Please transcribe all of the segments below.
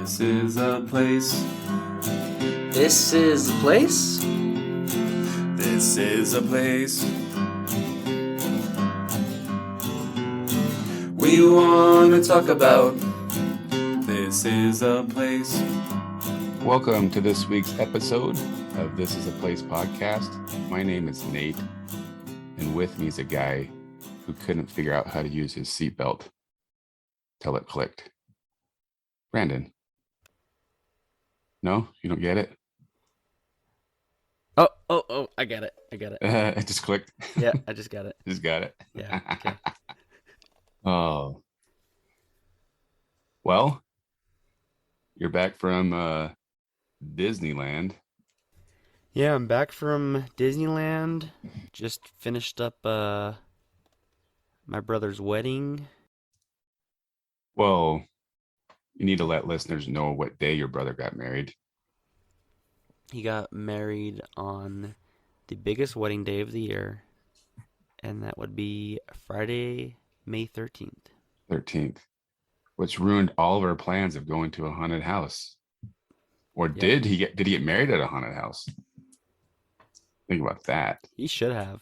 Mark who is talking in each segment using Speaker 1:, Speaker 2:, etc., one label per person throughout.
Speaker 1: This is a place.
Speaker 2: This is the place?
Speaker 1: This is a place. We want to talk about. This is a place.
Speaker 3: Welcome to this week's episode of This is a Place podcast. My name is Nate, and with me is a guy who couldn't figure out how to use his seatbelt till it clicked. Brandon. No, you don't get it?
Speaker 2: Oh, I get it.
Speaker 3: It just clicked.
Speaker 2: Yeah, I just got it.
Speaker 3: Just got it.
Speaker 2: Yeah, okay.
Speaker 3: Oh. Well, you're back from Disneyland.
Speaker 2: Yeah, I'm back from Disneyland. Just finished up my brother's wedding.
Speaker 3: Well, you need to let listeners know what day your brother got married.
Speaker 2: He got married on the biggest wedding day of the year, and that would be Friday, May 13th.
Speaker 3: 13th, which ruined all of our plans of going to a haunted house. Or
Speaker 2: Yeah.
Speaker 3: did he get married at a haunted house? Think about that.
Speaker 2: He should have.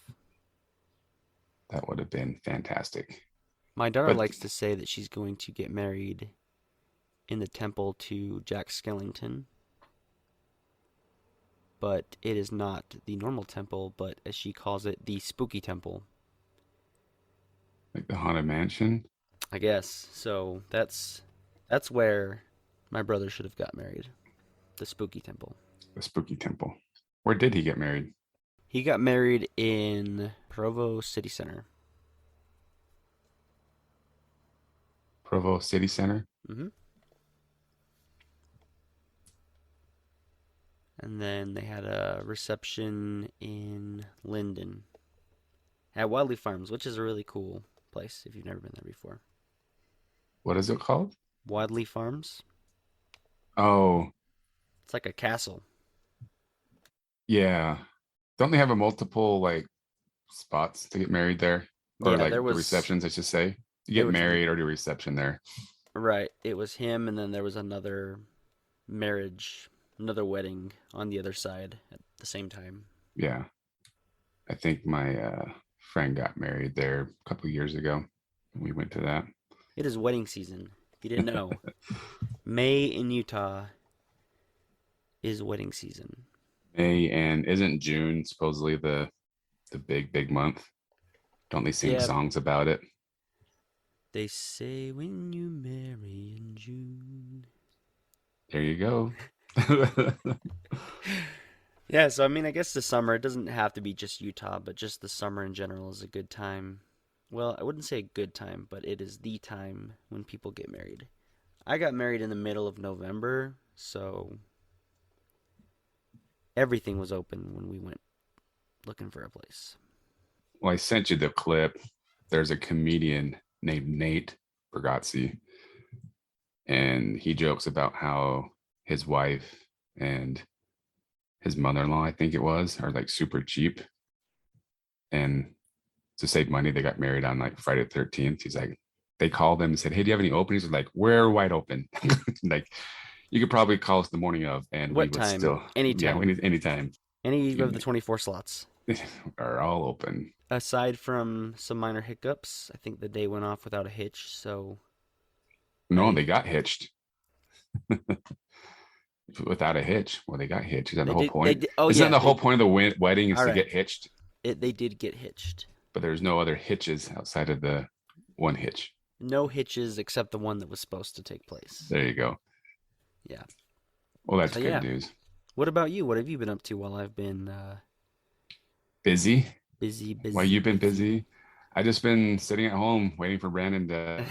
Speaker 3: That would have been fantastic.
Speaker 2: My daughter
Speaker 3: But-
Speaker 2: likes to say that she's going to get married in the temple to Jack Skellington. But it is not the normal temple, but as she calls it, the spooky temple,
Speaker 3: Like the haunted mansion.
Speaker 2: I guess. So that's where my brother should have got married. The spooky temple.
Speaker 3: The spooky temple. Where did he get married?
Speaker 2: He got married in Provo City Center.
Speaker 3: Provo City Center.
Speaker 2: Mm-hmm. And then they had a reception in Linden at Wadley Farms, which is a really cool place if you've never been there before.
Speaker 3: What is it called?
Speaker 2: Wadley Farms.
Speaker 3: Oh,
Speaker 2: It's like a castle.
Speaker 3: yeah. Don't they have a multiple like spots to get married there? Or
Speaker 2: Yeah,
Speaker 3: like
Speaker 2: there was
Speaker 3: the receptions, I should say. You
Speaker 2: there
Speaker 3: get
Speaker 2: was-
Speaker 3: married or do reception there.
Speaker 2: Right. It was him, and then there was another marriage, another wedding on the other side at the same time.
Speaker 3: Yeah. I think my friend got married there a couple of years ago. We went to that.
Speaker 2: It is wedding season. If you didn't know, May in Utah is wedding season.
Speaker 3: May, and isn't June supposedly the big month? Don't they sing
Speaker 2: Yeah.
Speaker 3: songs about it?
Speaker 2: They say when you marry in June.
Speaker 3: There you go.
Speaker 2: Yeah, so I mean, I guess the summer, it doesn't have to be just Utah, but just the summer in general is a good time. Well, I wouldn't say a good time, but it is the time when people get married. I got married in the middle of November, so everything was open when we went looking for a place.
Speaker 3: Well, I sent you the clip. There's a comedian named Nate Bargatze, and he jokes about how his wife and his mother-in-law, I think it was, are like super cheap. And to save money, they got married on like Friday the 13th. He's like, they called them and said, hey, do you have any openings? They're like, we're wide open. Like, you could probably call us in the morning of, and
Speaker 2: What
Speaker 3: we would
Speaker 2: time?
Speaker 3: still,
Speaker 2: Anytime.
Speaker 3: yeah, anytime.
Speaker 2: Any of the 24 slots.
Speaker 3: Are all open.
Speaker 2: Aside from some minor hiccups, I think the day went off without a hitch, so
Speaker 3: No, they got hitched. Without a hitch. Well, they got hitched. Is that the whole point? Isn't that the whole point of the wedding is
Speaker 2: All
Speaker 3: to
Speaker 2: right.
Speaker 3: get hitched?
Speaker 2: They did get hitched.
Speaker 3: But there's no other hitches outside of the one hitch.
Speaker 2: No hitches except the one that was supposed to take place.
Speaker 3: There you go.
Speaker 2: Yeah.
Speaker 3: Well, that's
Speaker 2: So,
Speaker 3: good
Speaker 2: yeah.
Speaker 3: news.
Speaker 2: What about you? What have you been up to while I've been
Speaker 3: Busy?
Speaker 2: busy?
Speaker 3: While you've been busy? I just been sitting at home waiting for Brandon to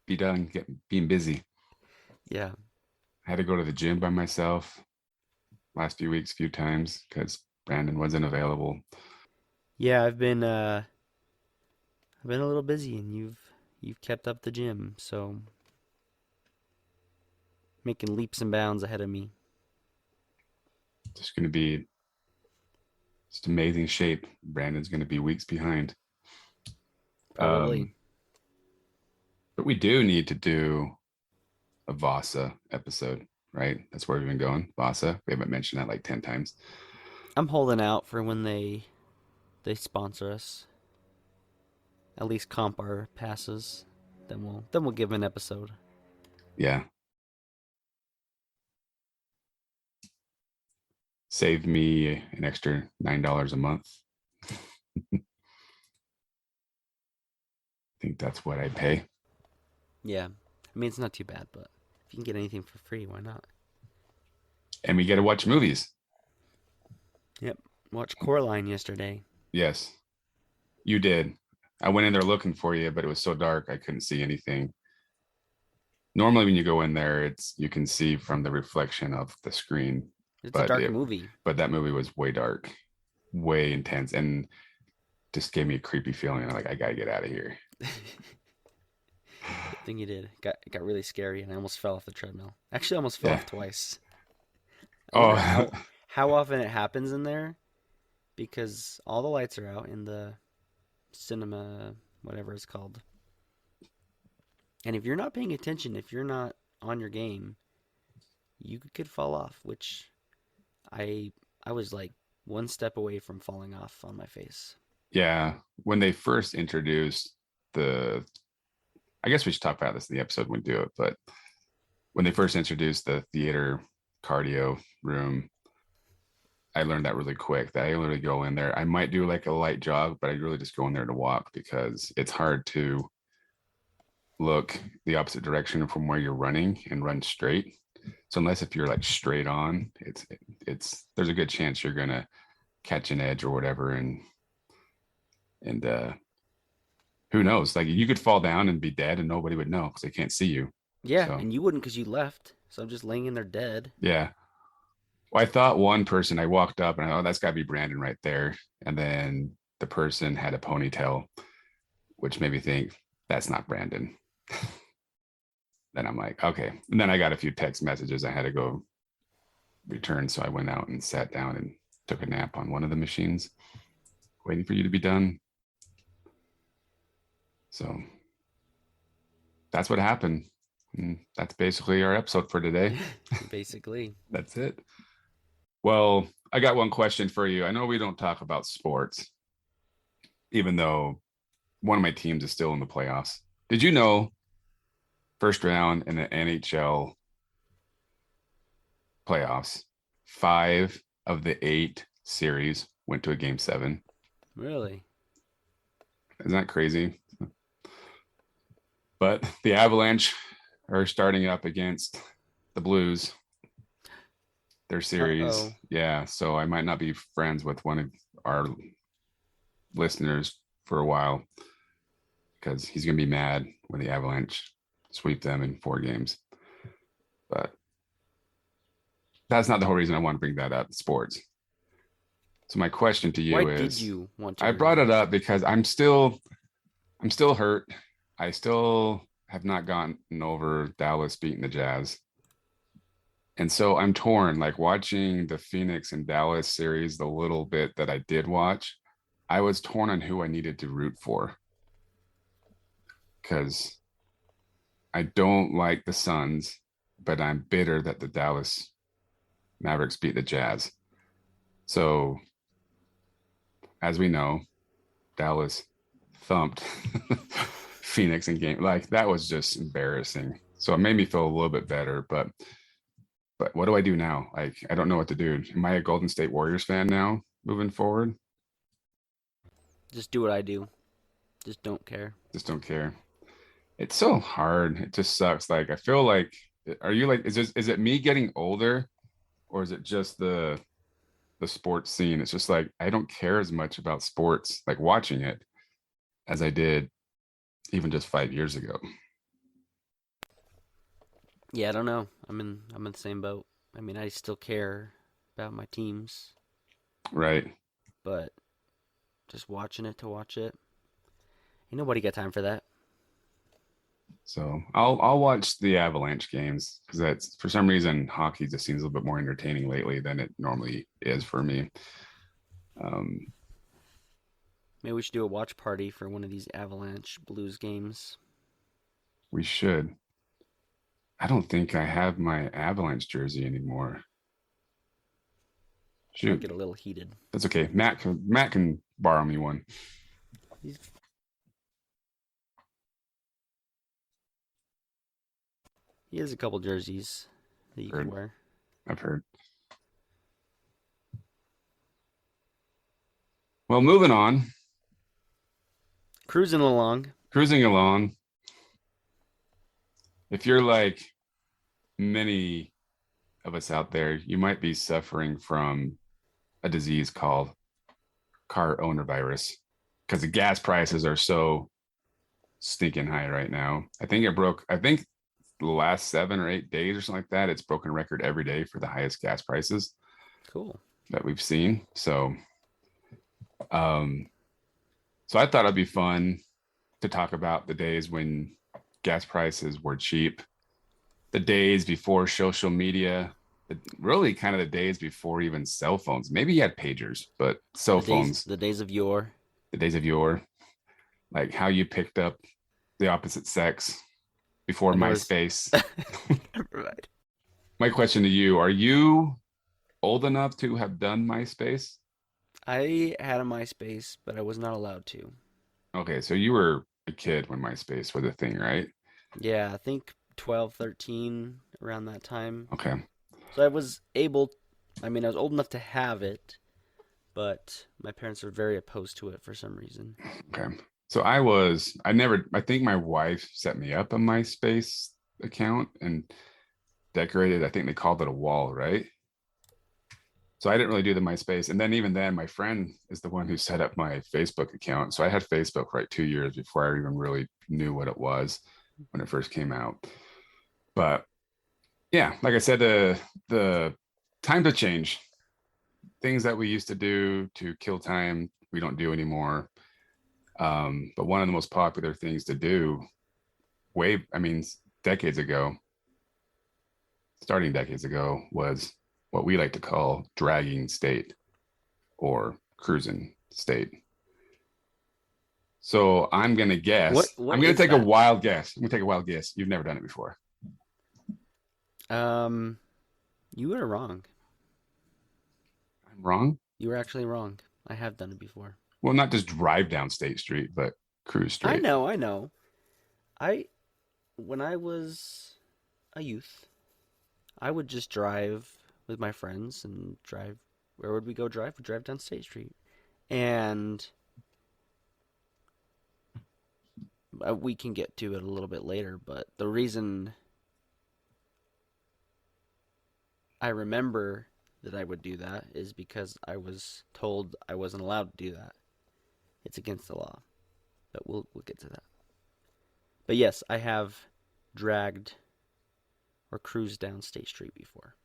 Speaker 3: be done being busy.
Speaker 2: Yeah.
Speaker 3: I had to go to the gym by myself last few weeks, few times, because Brandon wasn't available.
Speaker 2: Yeah, I've been a little busy, and you've kept up the gym, so making leaps and bounds ahead of me.
Speaker 3: Just going to be just amazing shape. Brandon's going to be weeks behind.
Speaker 2: Probably.
Speaker 3: But we do need to do a Vasa episode, right? That's where we've been going. Vasa. We haven't mentioned that like 10 times.
Speaker 2: I'm holding out for when they sponsor us. At least comp our passes. Then we'll give an episode.
Speaker 3: Yeah. Save me an extra $9 a month. I think that's what I pay.
Speaker 2: Yeah. I mean, it's not too bad, but if you can get anything for free, why not?
Speaker 3: And we get to watch movies.
Speaker 2: Yep. Watched Coraline yesterday.
Speaker 3: Yes, you did. I went in there looking for you, but it was so dark I couldn't see anything. Normally, when you go in there, it's you can see from the reflection of the screen.
Speaker 2: It's a
Speaker 3: But
Speaker 2: dark movie.
Speaker 3: but that movie was way dark, way intense, and just gave me a creepy feeling. Like I gotta get out of here.
Speaker 2: Good thing you did. It got really scary, and I almost fell off the treadmill. Actually, I almost fell
Speaker 3: Yeah.
Speaker 2: off twice. I wonder
Speaker 3: Oh,
Speaker 2: how often it happens in there, because all the lights are out in the cinema, whatever it's called. And if you're not paying attention, if you're not on your game, you could fall off. Which I I was like one step away from falling off on my face.
Speaker 3: yeah. When they first introduced the, I guess we should talk about this in the episode when we do it. But when they first introduced the theater cardio room, I learned that really quick. That I literally go in there. I might do like a light jog, but I really just go in there to walk because it's hard to look the opposite direction from where you're running and run straight. So unless if you're like straight on, it's there's a good chance you're gonna catch an edge or whatever, and who knows? Like you could fall down and be dead, and nobody would know because they can't see you.
Speaker 2: Yeah,
Speaker 3: So
Speaker 2: and you wouldn't because you left. So I'm just laying in there dead.
Speaker 3: yeah. Well, I thought one person. I walked up and I thought, oh, that's got to be Brandon right there, and then the person had a ponytail, which made me think that's not Brandon. Then I'm like, okay. And then I got a few text messages I had to go return. So I went out and sat down and took a nap on one of the machines, waiting for you to be done. So that's what happened. And that's basically our episode for today.
Speaker 2: Basically.
Speaker 3: That's it. Well, I got one question for you. I know we don't talk about sports, even though one of my teams is still in the playoffs. Did you know first round in the NHL playoffs, 5 of the 8 series went to a game 7?
Speaker 2: Really?
Speaker 3: Isn't that crazy? But the Avalanche are starting up against the Blues, their series.
Speaker 2: Uh-oh.
Speaker 3: Yeah, so I might not be friends with one of our listeners for a while because he's going to be mad when the Avalanche sweep them in 4 games. But that's not the whole reason I want to bring that up, sports. So my question to you
Speaker 2: Why
Speaker 3: is,
Speaker 2: did you want to
Speaker 3: I
Speaker 2: bring
Speaker 3: brought
Speaker 2: that
Speaker 3: it up because I'm still hurt. I still have not gotten over Dallas beating the Jazz. And so I'm torn, like watching the Phoenix and Dallas series, the little bit that I did watch, I was torn on who I needed to root for because I don't like the Suns, but I'm bitter that the Dallas Mavericks beat the Jazz. So, as we know, Dallas thumped Phoenix in game. Like that was just embarrassing. So it made me feel a little bit better, but what do I do now? Like I don't know what to do. Am I a Golden State Warriors fan now moving forward?
Speaker 2: Just do what I do. Just don't care.
Speaker 3: Just don't care. It's so hard. It just sucks. Like I feel like are you like is it me getting older or is it just the sports scene? It's just like I don't care as much about sports, like watching it, as I did even just 5 years ago.
Speaker 2: Yeah, I don't know. I'm in the same boat. I mean, I still care about my teams,
Speaker 3: Right.
Speaker 2: but just watching it to watch it. Ain't nobody got time for that.
Speaker 3: So I'll watch the Avalanche games because that's for some reason hockey just seems a little bit more entertaining lately than it normally is for me. Um,
Speaker 2: Maybe we should do a watch party for one of these Avalanche Blues games.
Speaker 3: we should. I don't think I have my Avalanche jersey anymore.
Speaker 2: Might
Speaker 3: Shoot,
Speaker 2: get a little heated.
Speaker 3: that's okay. Matt can borrow me one.
Speaker 2: He's... He has a couple jerseys that you can wear.
Speaker 3: I've heard. Well, moving on,
Speaker 2: Cruising along.
Speaker 3: cruising along. If you're like many of us out there, you might be suffering from a disease called car owner virus because the gas prices are so stinking high right now. I think the last 7 or 8 days or something like that, it's broken record every day for the highest gas prices
Speaker 2: Cool.
Speaker 3: that we've seen. Um, so I thought it'd be fun to talk about the days when gas prices were cheap, the days before social media, really kind of the days before even cell phones. Maybe you had pagers, but cell phones,
Speaker 2: The days of yore.
Speaker 3: the days of yore, like how you picked up the opposite sex before
Speaker 2: And there was
Speaker 3: MySpace.
Speaker 2: right.
Speaker 3: My question to you, are you old enough to have done MySpace?
Speaker 2: I had a MySpace, but I was not allowed to.
Speaker 3: Okay, so you were a kid when MySpace was a thing, right?
Speaker 2: Yeah, I think 12, 13, around that time.
Speaker 3: Okay.
Speaker 2: So I was able, I mean, I was old enough to have it, but my parents were very opposed to it for some reason.
Speaker 3: Okay. So I think my wife set me up a MySpace account and decorated, I think they called it a wall, right? So I didn't really do the MySpace. And then even then, my friend is the one who set up my Facebook account. So I had Facebook for like 2 years before I even really knew what it was when it first came out. But yeah, like I said, the time to change. Things that we used to do to kill time, we don't do anymore. But one of the most popular things to do decades ago, starting decades ago, was what we like to call dragging state or cruising state. So I'm going to guess,
Speaker 2: What
Speaker 3: I'm going to
Speaker 2: is
Speaker 3: take a
Speaker 2: that?
Speaker 3: wild guess. I'm going to take a wild guess. You've never done it before.
Speaker 2: Um, you were wrong.
Speaker 3: I'm wrong.
Speaker 2: You were actually wrong. I have done it before.
Speaker 3: Well, not just drive down State Street, but cruise
Speaker 2: I
Speaker 3: straight.
Speaker 2: know, I know. I When I was a youth, I would just drive with my friends and drive. Where would we go drive? We drive down State Street. And we can get to it a little bit later, but the reason I remember that I would do that is because I was told I wasn't allowed to do that. It's against the law. But we'll get to that. But yes, I have dragged or cruised down State Street before.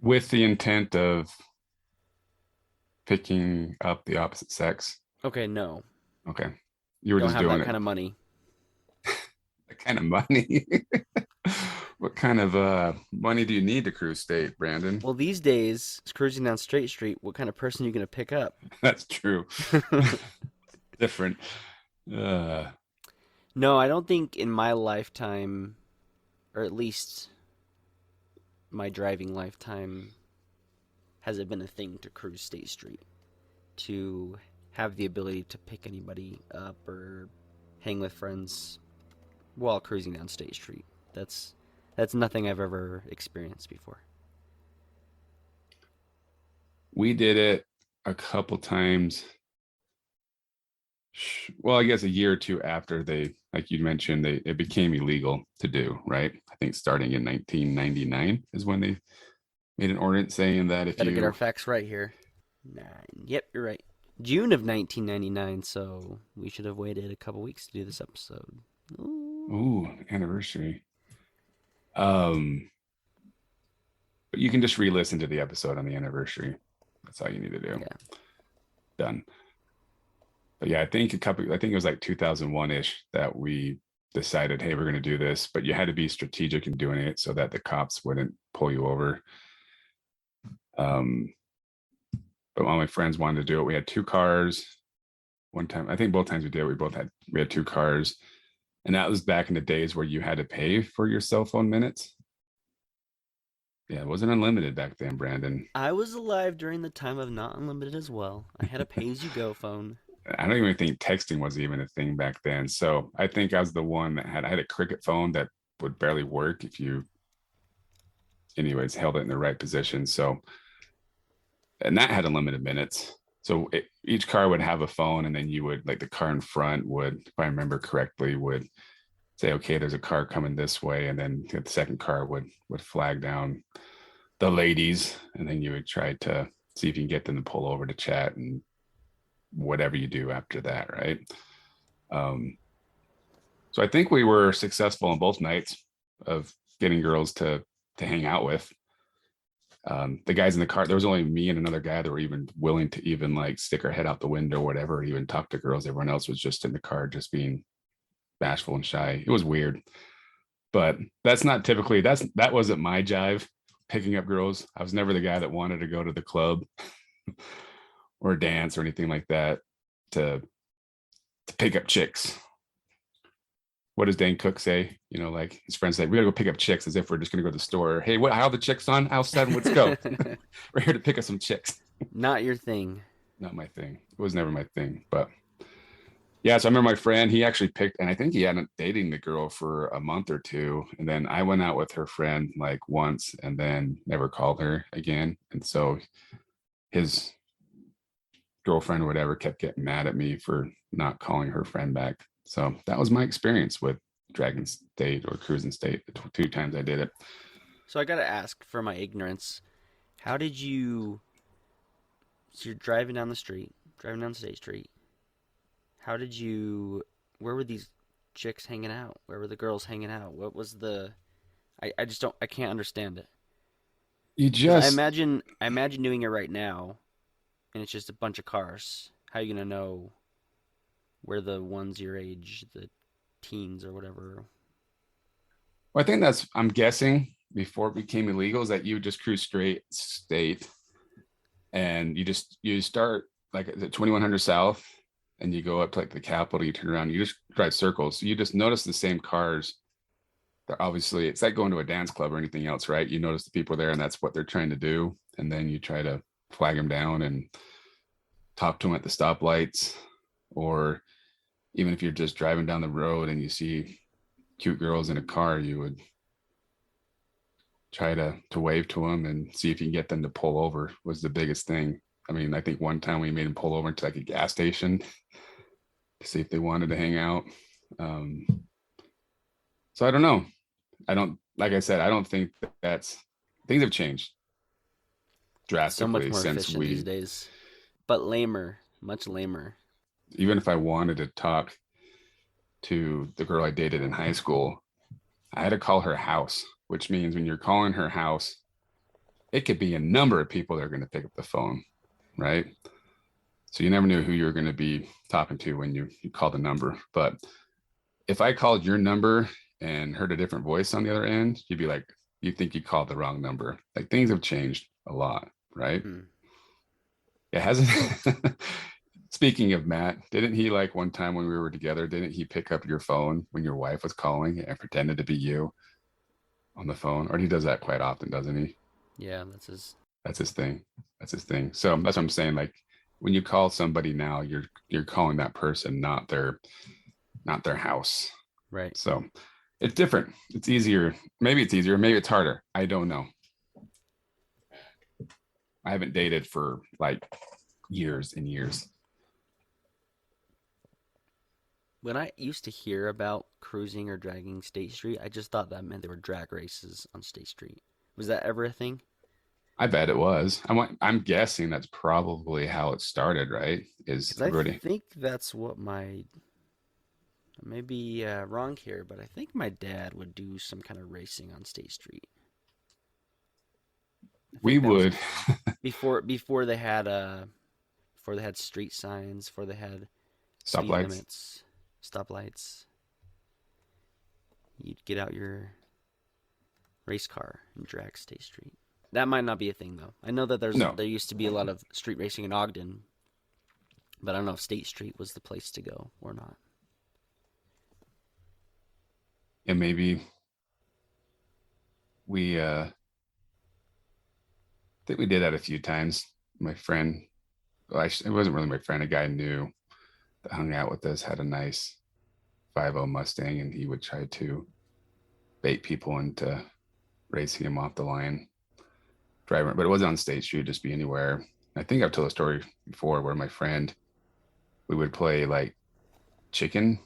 Speaker 3: With the intent of picking up the opposite sex.
Speaker 2: Okay, no.
Speaker 3: Okay. You were
Speaker 2: Don't
Speaker 3: just
Speaker 2: have
Speaker 3: doing
Speaker 2: that
Speaker 3: it.
Speaker 2: kind of money.
Speaker 3: What kind of money? What kind of money do you need to cruise state, Brandon?
Speaker 2: Well, these days, cruising down State Street, what kind of person are you going to pick up?
Speaker 3: That's true. Different.
Speaker 2: No, I don't think in my lifetime, or at least my driving lifetime, has it been a thing to cruise State Street, to have the ability to pick anybody up or hang with friends while cruising down State Street. That's nothing I've ever experienced before.
Speaker 3: We did it a couple times. Well, I guess a year or two after they, like you mentioned, it became illegal to do, right? I think starting in 1999 is when they made an ordinance saying that if
Speaker 2: Better get our
Speaker 3: you
Speaker 2: facts right here. Yep, you're right. June of 1999, so we should have waited a couple weeks to do this episode.
Speaker 3: anniversary. But you can just re-listen to the episode on the anniversary. That's all you need to do.
Speaker 2: Yeah.
Speaker 3: Done. But yeah, I think it was like 2001-ish that we decided, hey, we're going to do this, but you had to be strategic in doing it so that the cops wouldn't pull you over. But all my friends wanted to do it. We had two cars. One time, I think both times we did, we had two cars. And that was back in the days where you had to pay for your cell phone minutes. Yeah, it wasn't unlimited back then, Brandon.
Speaker 2: I was alive during the time of not unlimited as well. I had a pay-as-you-go phone.
Speaker 3: I don't even think texting was even a thing back then. So I think I was the one that I had a cricket phone that would barely work if you, anyways, held it in the right position. So, and that had unlimited minutes. So each car would have a phone, and then you would, like, the car in front would, if I remember correctly, would say, okay, there's a car coming this way, and then the second car would flag down the ladies, and then you would try to see if you can get them to pull over to chat and whatever you do after that, right? Um, so I think we were successful on both nights of getting girls to hang out with. The guys in the car, there was only me and another guy that were even willing to even like stick our head out the window or whatever, even talk to girls. Everyone else was just in the car, just being bashful and shy. It was weird, but that's not typically, that wasn't my jive, picking up girls. I was never the guy that wanted to go to the club or dance or anything like that to pick up chicks. What does Dane Cook say? You know, like his friends say, we gotta go pick up chicks, as if we're just gonna go to the store. Hey, how are the chicks on aisle 7? Let's go. We're here to pick up some chicks.
Speaker 2: Not your thing.
Speaker 3: Not my thing. It was never my thing. But yeah, so I remember my friend, he actually picked, and I think he hadn't dating the girl for a month or two. And then I went out with her friend like once and then never called her again. And so his girlfriend or whatever kept getting mad at me for not calling her friend back. So that was my experience with Dragon State or Cruisin State, the 2 times I did it.
Speaker 2: So I gotta ask, for my ignorance, how did you? So you're driving down the street, driving down State Street. How did you? Where were these chicks hanging out? Where were the girls hanging out? What was the? I just don't. I can't understand it.
Speaker 3: You
Speaker 2: 'Cause
Speaker 3: just,
Speaker 2: I imagine doing it right now, and it's just a bunch of cars. How are you gonna know where the ones your age, the teens or whatever?
Speaker 3: well, I think that's, I'm guessing before it became illegal, is that you just cruise straight state and you start like at the 2100 South and you go up to like the Capitol, you turn around, you just drive circles. So you just notice the same cars. They're obviously, it's like going to a dance club or anything else, right? You notice the people there and that's what they're trying to do. And then you try to flag them down and talk to them at the stoplights. Or even if you're just driving down the road and you see cute girls in a car, you would try to wave to them and see if you can get them to pull over, was the biggest thing. I mean, I think one time we made them pull over into like a gas station to see if they wanted to hang out. Um, so I don't know. I don't, like I said, I don't think that's, things have changed
Speaker 2: So much
Speaker 3: drastically
Speaker 2: more
Speaker 3: since
Speaker 2: efficient these
Speaker 3: we,
Speaker 2: days, but lamer, much lamer.
Speaker 3: even if I wanted to talk to the girl I dated in high school, I had to call her house, which means when you're calling her house, it could be a number of people that are going to pick up the phone, right? So you never knew who you were going to be talking to when you called the number. But if I called your number and heard a different voice on the other end, you'd be like, you think you called the wrong number. Like, things have changed a lot, right?
Speaker 2: Hmm.
Speaker 3: It hasn't. Speaking of Matt, didn't he, like, one time when we were together, didn't he pick up your phone when your wife was calling and pretended to be you on the phone? Or he does that quite often, doesn't he?
Speaker 2: Yeah, that's his.
Speaker 3: That's his thing. That's his thing. So that's what I'm saying. Like, when you call somebody now, you're calling that person, not their house.
Speaker 2: Right.
Speaker 3: So it's different. It's easier. Maybe it's easier. Maybe it's harder. I don't know. I haven't dated for like years and years.
Speaker 2: When I used to hear about cruising or dragging State Street, I just thought that meant there were drag races on State Street. Was that ever a thing?
Speaker 3: I bet it was. I'm guessing that's probably how it started, right? Is
Speaker 2: Because I
Speaker 3: everybody?
Speaker 2: think that's what my. I may be wrong here, but I think my dad would do some kind of racing on State Street. I
Speaker 3: We
Speaker 2: think that was
Speaker 3: would.
Speaker 2: before they had street signs, before they had speed
Speaker 3: Stoplights.
Speaker 2: limits, stoplights. You'd get out your race car and drag State Street. That might not be a thing though. I know that
Speaker 3: No,
Speaker 2: there used to be a lot of street racing in Ogden, but I don't know if State Street was the place to go or not.
Speaker 3: And maybe we think we did that a few times. My friend, well, it wasn't really my friend, a guy I knew that hung out with us had a nice 50 Mustang, and he would try to bait people into racing him off the line, driving. But it wasn't on State Street, just be anywhere. I think I've told a story before where my friend, we would play like chicken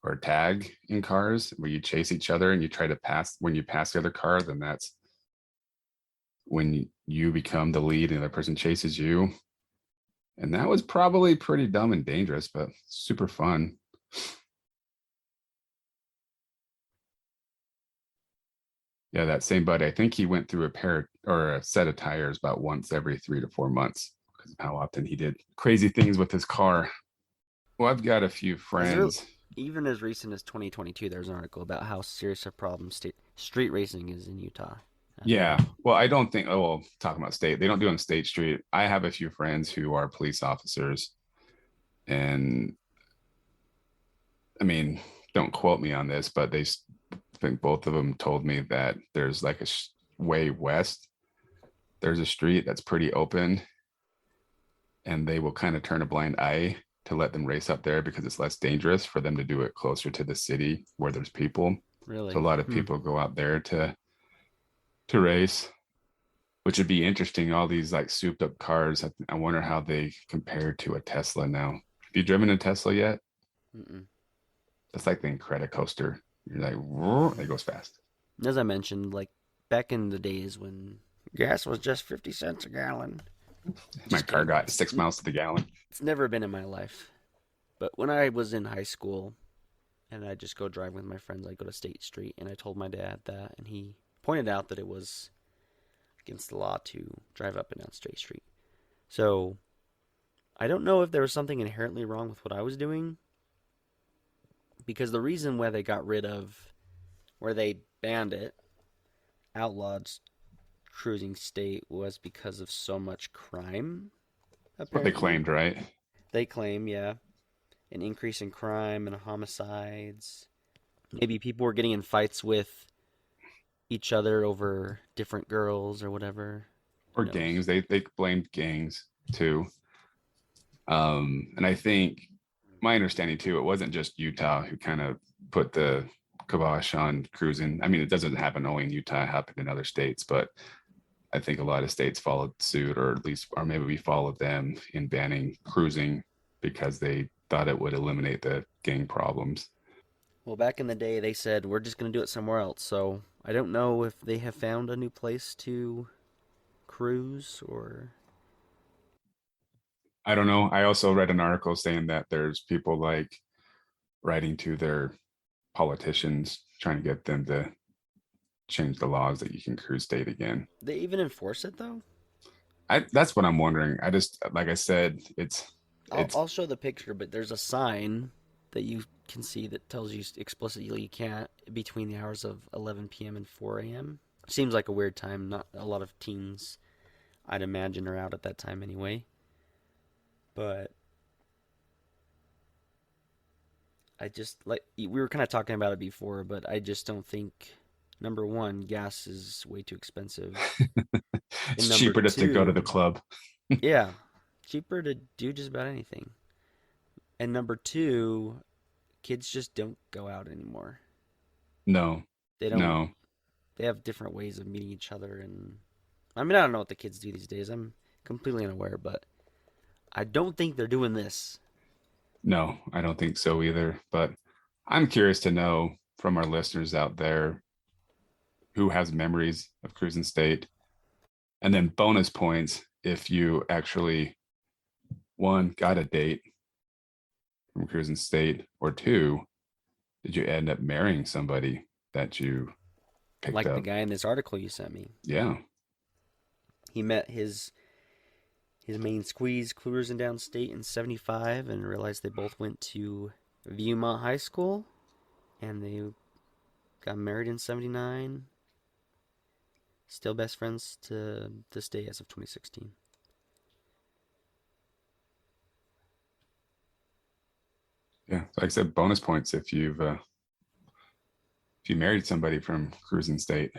Speaker 3: or tag in cars where you chase each other and you try to pass. When you pass the other car, then that's when you become the lead and the other person chases you. And that was probably pretty dumb and dangerous, but super fun. Yeah, that same buddy, I think he went through a pair or a set of tires about once every 3 to 4 months because of how often he did crazy things with his car. Well, I've got a few
Speaker 2: As real,
Speaker 3: friends.
Speaker 2: even as recent as 2022, there's an article about how serious a problem street racing is in Utah.
Speaker 3: Yeah. Well, I don't think, oh, well, talking about state, they don't do it on State Street. I have a few friends who are police officers. And I mean, don't quote me on this, but they think both of them told me that there's like a way west, there's a street that's pretty open and they will kind of turn a blind eye to let them race up there because it's less dangerous for them to do it closer to the city where there's people. So a
Speaker 2: Really?
Speaker 3: lot of people go out there to race, which would be interesting. All these like souped up cars. I wonder how they compare to a Tesla now. Have you driven a Tesla yet?
Speaker 2: Mm-mm.
Speaker 3: That's like the Incredicoaster. You're like, it goes fast.
Speaker 2: As I mentioned, like back in the days when gas was just 50 cents a gallon.
Speaker 3: My
Speaker 2: Just
Speaker 3: car
Speaker 2: kidding.
Speaker 3: got 6 miles to the gallon.
Speaker 2: It's never been in my life. But when I was in high school and I'd just go drive with my friends, I'd go to State Street and I told my dad that, and he pointed out that it was against the law to drive up and down State Street. So I don't know if there was something inherently wrong with what I was doing, because the reason why they got rid of, where they banned it, outlawed cruising state, was because of so much crime,
Speaker 3: What they
Speaker 2: apparently.
Speaker 3: claimed, right?
Speaker 2: They claim, yeah, an increase in crime and homicides. Maybe people were getting in fights with each other over different girls or whatever. Who
Speaker 3: Or
Speaker 2: knows?
Speaker 3: gangs. They blamed gangs too. And I think my understanding too, it wasn't just Utah who kind of put the kibosh on cruising. I mean, it doesn't happen only in Utah; it happened in other states, but I think a lot of states followed suit, or at least, or maybe we followed them in banning cruising because they thought it would eliminate the gang problems.
Speaker 2: Well, back in the day, they said we're just going to do it somewhere else. So I don't know if they have found a new place to cruise or.
Speaker 3: I don't know. I also read an article saying that there's people like writing to their politicians trying to get them to change the laws that you can cruise state again.
Speaker 2: They even enforce it though.
Speaker 3: That's what I'm wondering. I just, like I said, it's
Speaker 2: I'll show the picture, but there's a sign that you can see that tells you explicitly you can't between the hours of 11 p.m. and 4 a.m. Seems like a weird time. Not a lot of teens, I'd imagine, are out at that time anyway. But I just like we were kind of talking about it before, but I just don't think, number one, gas is way too expensive, and
Speaker 3: it's
Speaker 2: number
Speaker 3: cheaper just to go to
Speaker 2: two,
Speaker 3: the club.
Speaker 2: yeah, cheaper to do just about anything, and number two, kids just don't go out anymore.
Speaker 3: No,
Speaker 2: They don't.
Speaker 3: no,
Speaker 2: They have different ways of meeting each other, and I mean I don't know what the kids do these days. I'm completely unaware, but I don't think they're doing this.
Speaker 3: no, I don't think so either. But I'm curious to know from our listeners out there who has memories of cruising state, and then bonus points if you actually one got a date from cruising state, or two, did you end up marrying somebody that you picked
Speaker 2: Like the
Speaker 3: up?
Speaker 2: guy in this article you sent me,
Speaker 3: Yeah.
Speaker 2: he met his main squeeze cruising downstate in 75 and realized they both went to Viewmont High School and they got married in 79. Still best friends to this day as of 2016.
Speaker 3: Yeah. Like I said, bonus points if you've if you married somebody from Cruisin State.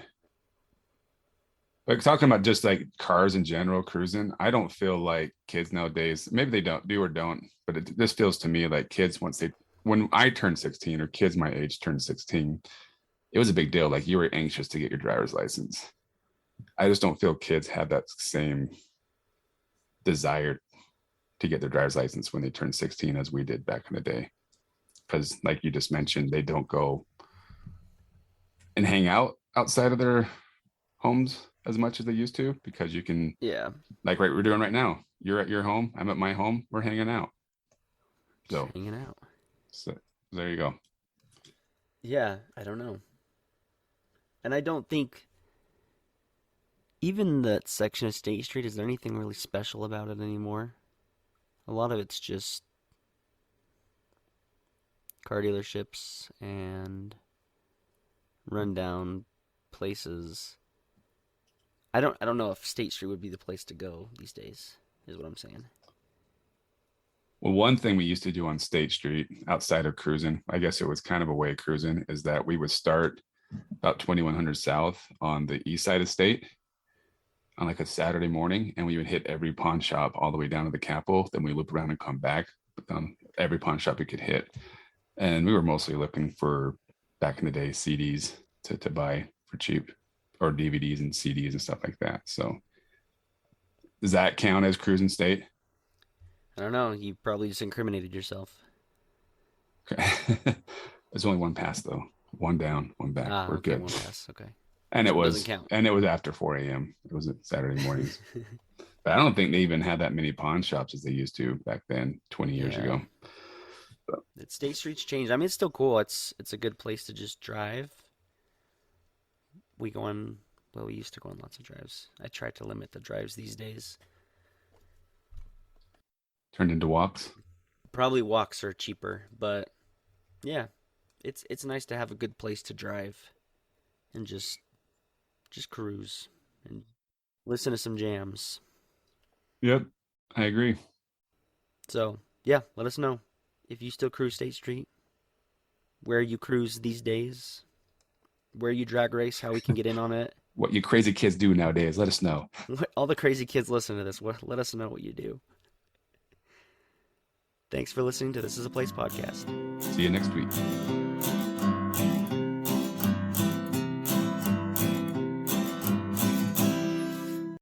Speaker 3: But talking about just like cars in general, cruising, I don't feel like kids nowadays, maybe they don't do or don't, but this feels to me like kids, when I turned 16 or kids my age turned 16, it was a big deal. Like you were anxious to get your driver's license. I just don't feel kids have that same desire to get their driver's license when they turn 16 as we did back in the day. Because like you just mentioned, they don't go and hang out outside of their homes as much as they used to, because you can,
Speaker 2: Yeah.
Speaker 3: like right we're doing right now. You're at your home, I'm at my home, we're hanging out. So
Speaker 2: Hanging out.
Speaker 3: So there you go.
Speaker 2: Yeah, I don't know. And I don't think even that section of State Street, is there anything really special about it anymore? A lot of it's just car dealerships and rundown places. I don't know if State Street would be the place to go these days, is what I'm saying.
Speaker 3: Well, one thing we used to do on State Street outside of cruising, I guess it was kind of a way of cruising, is that we would start about 2100 South on the east side of State on like a Saturday morning, and we would hit every pawn shop all the way down to the Capitol. Then we loop around and come back on every pawn shop we could hit. And we were mostly looking for, back in the day, CDs to buy for cheap, or DVDs and CDs and stuff like that. So does that count as cruising State?
Speaker 2: I don't know. You probably just incriminated yourself.
Speaker 3: Okay. There's only one pass though. One down, one back. We're
Speaker 2: okay,
Speaker 3: good.
Speaker 2: one pass. Okay.
Speaker 3: And it was
Speaker 2: Doesn't count.
Speaker 3: and it was after 4 a.m. It was Saturday mornings. But I don't think they even had that many pawn shops as they used to back then, 20 years ago.
Speaker 2: State Street's changed. I mean, it's still cool. It's a good place to just drive. We used to go on lots of drives. I try to limit the drives these days.
Speaker 3: Turned into walks.
Speaker 2: Probably walks are cheaper, but yeah, it's nice to have a good place to drive and just cruise and listen to some jams.
Speaker 3: Yep, I agree.
Speaker 2: So yeah, let us know if you still cruise State Street, where you cruise these days, where you drag race, how we can get in on it.
Speaker 3: What you crazy kids do nowadays, let us know.
Speaker 2: All the crazy kids listen to this. Let us know what you do. Thanks for listening to This Is a Place podcast.
Speaker 3: See you next week.